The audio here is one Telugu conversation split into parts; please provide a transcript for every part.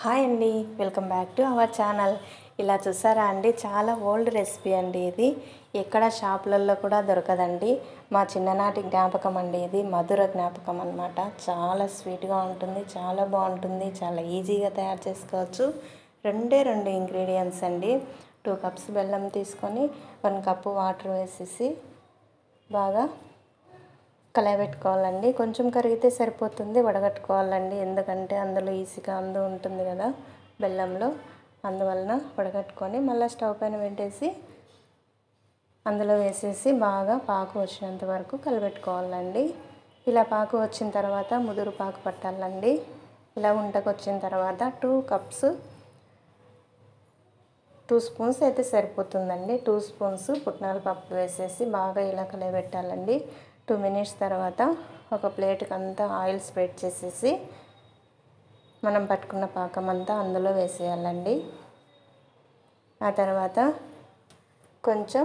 హాయ్ అండి, welcome back to our channel. ఇలా చూసారా అండి, చాలా ఓల్డ్ రెసిపీ అండి. ఇది ఎక్కడ షాపులలో కూడా దొరకదండి. మా చిన్ననాటి జ్ఞాపకం అండి. ఇది మధుర జ్ఞాపకం అన్నమాట. చాలా స్వీట్గా ఉంటుంది, చాలా బాగుంటుంది, చాలా ఈజీగా తయారు చేసుకోవచ్చు. రెండు ఇంగ్రీడియంట్స్ అండి. 2 కప్స్ బెల్లం తీసుకొని 1 కప్పు వాటర్ వేసేసి బాగా కలయబెట్టుకోవాలండి. కొంచెం కరిగితే సరిపోతుంది, వడగట్టుకోవాలండి. ఎందుకంటే అందులో ఈజీగా ఉంటుంది కదా బెల్లంలో, అందువలన వడగట్టుకొని మళ్ళీ స్టవ్ పైన పెట్టేసి అందులో వేసేసి బాగా పాకు వచ్చినంత వరకు కలబెట్టుకోవాలండి. ఇలా పాకు వచ్చిన తర్వాత ముదురు పాకు పట్టాలండి. ఇలా ఉండకు వచ్చిన తర్వాత 2 స్పూన్స్ అయితే సరిపోతుందండి. 2 స్పూన్స్ పుట్నాల పప్పు వేసేసి బాగా ఇలా కలయబెట్టాలండి. 2 మినిట్స్ తర్వాత ఒక ప్లేట్కి అంతా ఆయిల్ స్ప్రెడ్ చేసేసి మనం పట్టుకున్న పాకం అంతా అందులో వేసేయాలండి. ఆ తర్వాత కొంచెం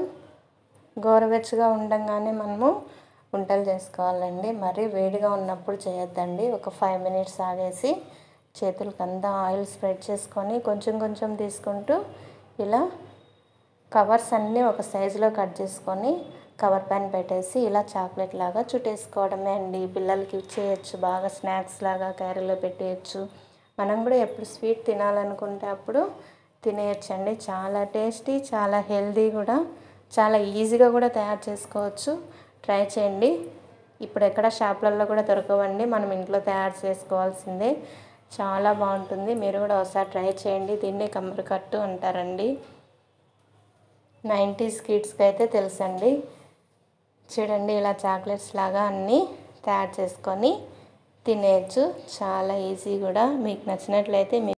గోరువెచ్చగా ఉండగానే మనము వంటలు చేసుకోవాలండి. మరీ వేడిగా ఉన్నప్పుడు చేయొద్దండి. ఒక 5 మినిట్స్ ఆగేసి చేతులకి అంతా ఆయిల్ స్ప్రెడ్ చేసుకొని కొంచెం తీసుకుంటూ ఇలా కవర్స్ అన్నీ ఒక సైజులో కట్ చేసుకొని కవర్ పైన పెట్టేసి ఇలా చాక్లెట్ లాగా చుట్టేసుకోవడమే అండి. పిల్లలకి ఇచ్చేయచ్చు, బాగా స్నాక్స్ లాగా క్యారీలో పెట్టేయచ్చు. మనం కూడా ఎప్పుడు స్వీట్ తినాలనుకుంటే అప్పుడు తినేయచ్చండి. చాలా టేస్టీ, చాలా హెల్దీ కూడా, చాలా ఈజీగా కూడా తయారు చేసుకోవచ్చు. ట్రై చేయండి. ఇప్పుడు ఎక్కడ షాపులలో కూడా దొరకవండి, మనం ఇంట్లో తయారు చేసుకోవాల్సిందే. చాలా బాగుంటుంది. మీరు కూడా ఒకసారి ట్రై చేయండి. దీన్ని కమ్మరికట్టు అంటారండి. 90s కిడ్స్కి అయితే తెలుసండి. చూడండి, ఇలా చాక్లెట్స్ లాగా అన్నీ తయారు చేసుకొని తినేయచ్చు. చాలా ఈజీ కూడా. మీకు నచ్చినట్లయితే